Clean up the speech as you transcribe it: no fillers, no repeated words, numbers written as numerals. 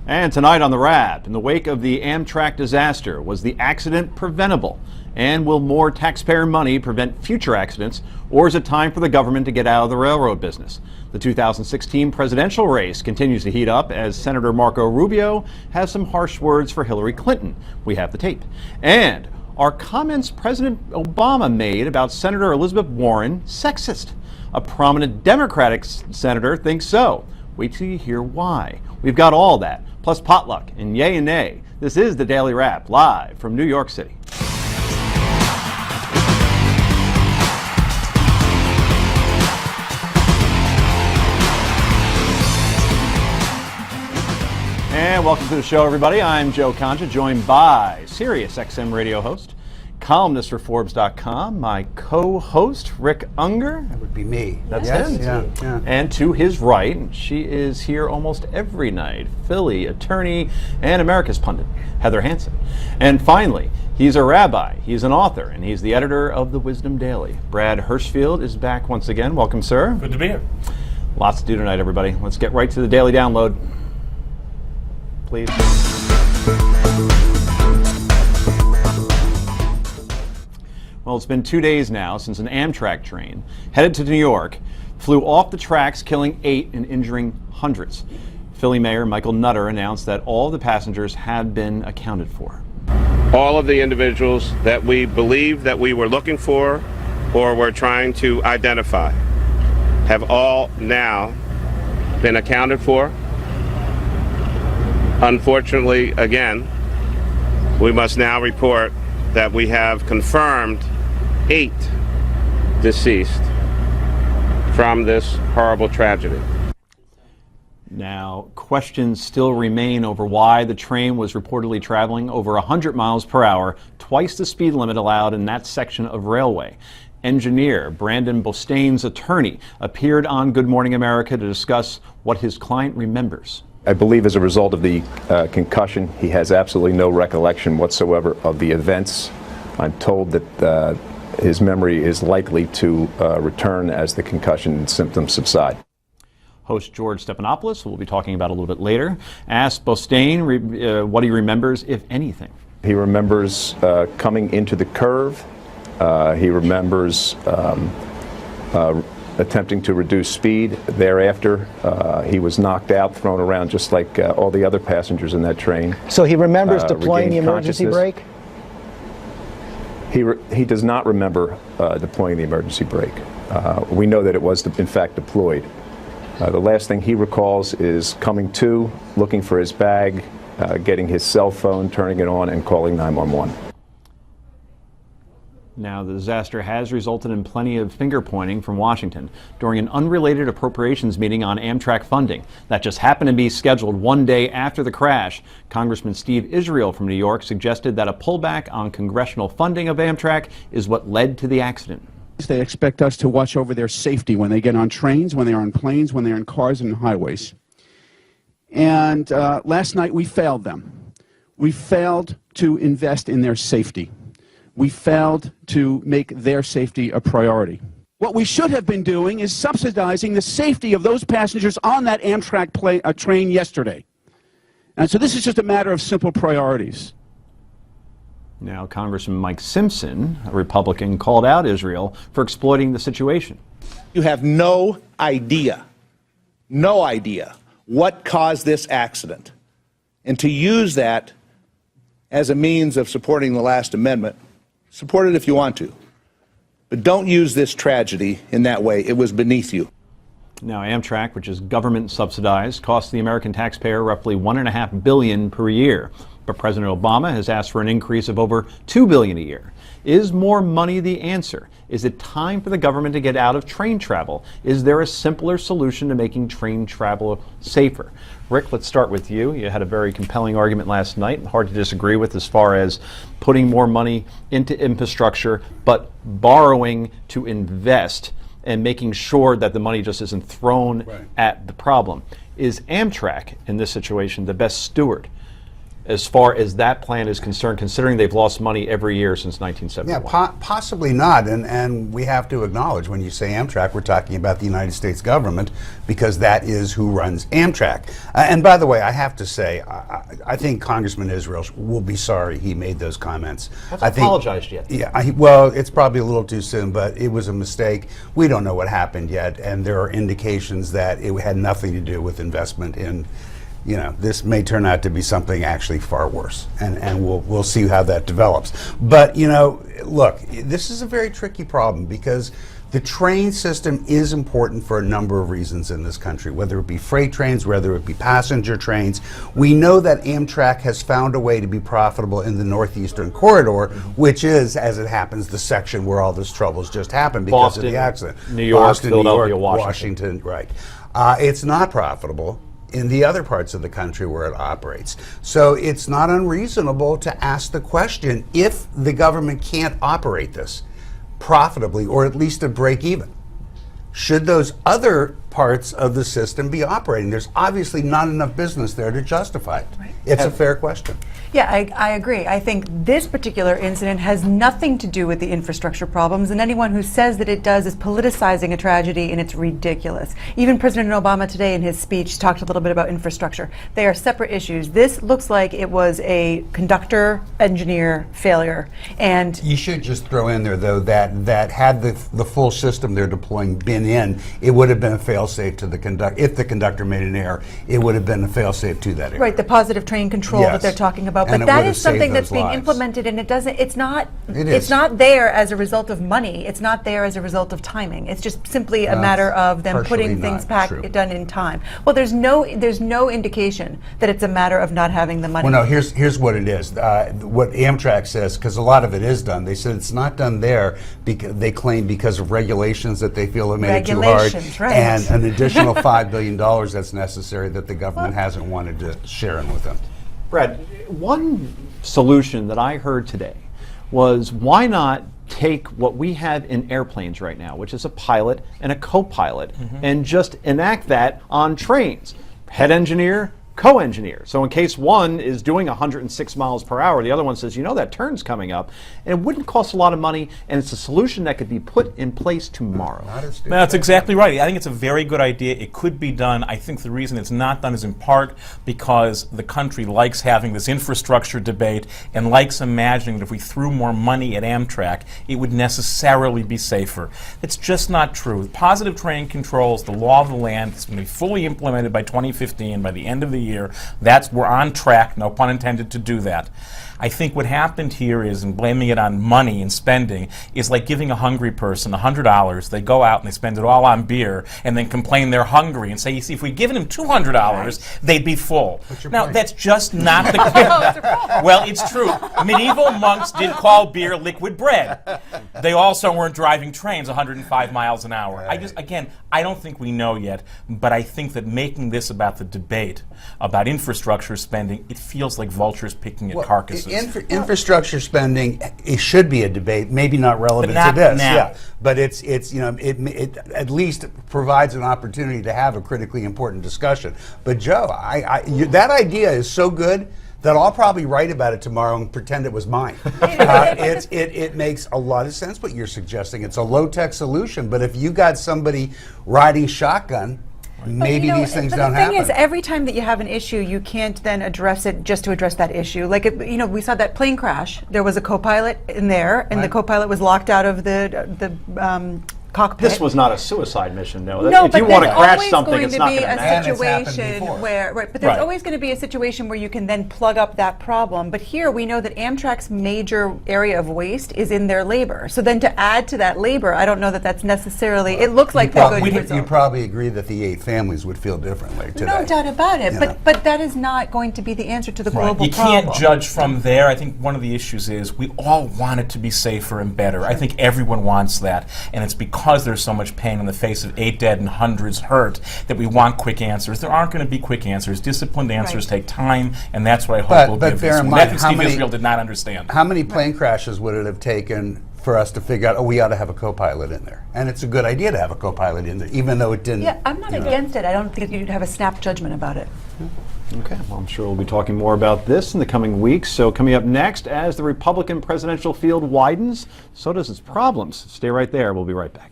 And tonight on The Wrap, in the wake of the Amtrak disaster, was the accident preventable? And will more taxpayer money prevent future accidents, or is it time for the government to get out of the railroad business? The 2016 presidential race continues to heat up as Senator Marco Rubio has some harsh words for Hillary Clinton. We have the tape. And are comments President Obama made about Senator Elizabeth Warren sexist? A prominent Democratic senator thinks so. Wait till you hear why. We've got all that, plus potluck and yay and nay. This is the Daily Wrap, live from New York City. And welcome to the show, everybody. I'm Joe Concha, joined by Sirius XM radio host, columnist for Forbes.com, my co-host, Rick Unger. That would be me. That's yes? him. Yeah. And to his right, she is here almost every night, Philly attorney and America's pundit, Heather Hansen. And finally, he's a rabbi, he's an author, and he's the editor of the Wisdom Daily. Brad Hirschfield is back once again. Welcome, sir. Good to be here. Lots to do tonight, everybody. Let's get right to the daily download. Please. Well, it's been 2 days now since an Amtrak train headed to New York flew off the tracks, killing 8 and injuring hundreds. Philly Mayor Michael Nutter announced that all the passengers had been accounted for. All of the individuals that we believe that we were looking for or were trying to identify have all now been accounted for. Unfortunately, again, we must now report that we have confirmed 8 deceased from this horrible tragedy. Now, questions still remain over why the train was reportedly traveling over 100 miles per hour, twice the speed limit allowed in that section of railway. Engineer Brandon Bostian's attorney appeared on Good Morning America to discuss what his client remembers. I believe as a result of the concussion, he has absolutely no recollection whatsoever of the events. I'm told that his memory is likely to return as the concussion symptoms subside. Host George Stephanopoulos, who we'll be talking about a little bit later, asked Bostian what he remembers, if anything. He remembers coming into the curve. He remembers attempting to reduce speed. Thereafter, he was knocked out, thrown around just like all the other passengers in that train. So he remembers deploying the emergency brake? He does not remember deploying the emergency brake. We know that it was, in fact, deployed. The last thing he recalls is coming to, looking for his bag, getting his cell phone, turning it on, and calling 911. Now, the disaster has resulted in plenty of finger-pointing from Washington during an unrelated appropriations meeting on Amtrak funding that just happened to be scheduled one day after the crash. Congressman Steve Israel from New York suggested that a pullback on congressional funding of Amtrak is what led to the accident. They expect us to watch over their safety when they get on trains, when they're on planes, when they're in cars and highways. And last night we failed them. We failed to invest in their safety. We failed to make their safety a priority. What we should have been doing is subsidizing the safety of those passengers on that Amtrak train yesterday. And so this is just a matter of simple priorities. Now, Congressman Mike Simpson, a Republican, called out Israel for exploiting the situation. You have no idea what caused this accident. And to use that as a means of supporting the last amendment, support it if you want to. But don't use this tragedy in that way. It was beneath you. Now, Amtrak, which is government subsidized, costs the American taxpayer roughly $1.5 billion per year. But President Obama has asked for an increase of over $2 billion a year. Is more money the answer? Is it time for the government to get out of train travel? Is there a simpler solution to making train travel safer? Rick, let's start with you. You had a very compelling argument last night, hard to disagree with, as far as putting more money into infrastructure, but borrowing to invest and making sure that the money just isn't thrown at the problem. Is Amtrak, in this situation, the best steward? as far as that plan is concerned, considering they've lost money every year since 1971? Yeah, possibly not. And we have to acknowledge when you say Amtrak, we're talking about the United States government, because that is who runs Amtrak. And by the way, I have to say, I think Congressman Israel will be sorry he made those comments. Hasn't apologized yet. Yeah, well, it's probably a little too soon, but it was a mistake. We don't know what happened yet, and there are indications that it had nothing to do with investment in, this may turn out to be something actually far worse, and we'll see how that develops. But look, this is a very tricky problem because the train system is important for a number of reasons in this country, whether it be freight trains, whether it be passenger trains. We know that Amtrak has found a way to be profitable in the Northeastern Corridor, which is, as it happens, the section where all this troubles just happened because of the accident. New York, Boston, Philadelphia, New York, Washington, right. It's not profitable in the other parts of the country where it operates. So it's not unreasonable to ask the question, if the government can't operate this profitably, or at least at break even, should those other parts of the system be operating? There's obviously not enough business there to justify it. Right. It's a fair question. Yeah, I agree. I think this particular incident has nothing to do with the infrastructure problems, and anyone who says that it does is politicizing a tragedy, and it's ridiculous. Even President Obama today in his speech talked a little bit about infrastructure. They are separate issues. This looks like it was a conductor-engineer failure. And you should just throw in there, though, that had the full system they're deploying been in, it would have been a fail-safe to the conductor. If the conductor made an error, it would have been a fail-safe to that error. Right, the positive train control that they're talking about. And but that is something that's being implemented, and it's not there as a result of money. It's not there as a result of timing. It's just simply a matter of them putting things done in time. Well, there's no indication that it's a matter of not having the money. Well, no, here's what it is. What Amtrak says, because a lot of it is done, they said it's not done there because they claim because of regulations that they feel have made it too hard, right. And an additional $5 billion that's necessary that the government hasn't wanted to share in with them. Brad, one solution that I heard today was, why not take what we have in airplanes right now, which is a pilot and a co-pilot, and just enact that on trains? Head engineer, co-engineer. So in case one is doing 106 miles per hour, the other one says, that turn's coming up, and it wouldn't cost a lot of money, and it's a solution that could be put in place tomorrow. That's exactly right. I think it's a very good idea. It could be done. I think the reason it's not done is in part because the country likes having this infrastructure debate and likes imagining that if we threw more money at Amtrak, it would necessarily be safer. It's just not true. Positive train controls, the law of the land, it's going to be fully implemented by 2015, by the end of the year. We're on track, no pun intended, to do that. I think what happened here is, and blaming it on money and spending, is like giving a hungry person $100. They go out and they spend it all on beer and then complain they're hungry and say, you see, if we'd given them $200, they'd be full. Now, that's just not the case. Well, it's true. Medieval monks did call beer liquid bread. They also weren't driving trains 105 miles an hour. I don't think we know yet, but I think that making this about the debate about infrastructure spending, it feels like vultures picking at carcasses. Infrastructure spending, it should be a debate, maybe not relevant to this. Now. Yeah, but it at least provides an opportunity to have a critically important discussion. But Joe, that idea is so good that I'll probably write about it tomorrow and pretend it was mine. It makes a lot of sense what you're suggesting. It's a low-tech solution, but if you got somebody riding shotgun, maybe these things don't happen. The thing is, every time that you have an issue, you can't then address it just to address that issue. Like, we saw that plane crash. There was a co-pilot in there, and the co-pilot was locked out of the cockpit. This was not a suicide mission, though. No, if you want to crash something, it's not going to happen. But there's always going to be a situation where you can then plug up that problem. But here we know that Amtrak's major area of waste is in their labor. So then to add to that labor, I don't know that that's necessarily. It looks like they're good results. You probably agree that the 8 families would feel differently today. No doubt about it. But that is not going to be the answer to the global problem. You can't judge from there. I think one of the issues is we all want it to be safer and better. I think everyone wants that, and it's because there's so much pain in the face of 8 dead and hundreds hurt that we want quick answers. There aren't going to be quick answers. Disciplined answers take time, and that's what I hope we'll give this one. That Steve Israel did not understand. How many plane crashes would it have taken for us to figure out, oh, we ought to have a co-pilot in there. And it's a good idea to have a co-pilot in there, even though it didn't. Yeah, I'm not against it. I don't think you'd have a snap judgment about it. Okay, well, I'm sure we'll be talking more about this in the coming weeks. So coming up next, as the Republican presidential field widens, so does its problems. Stay right there. We'll be right back.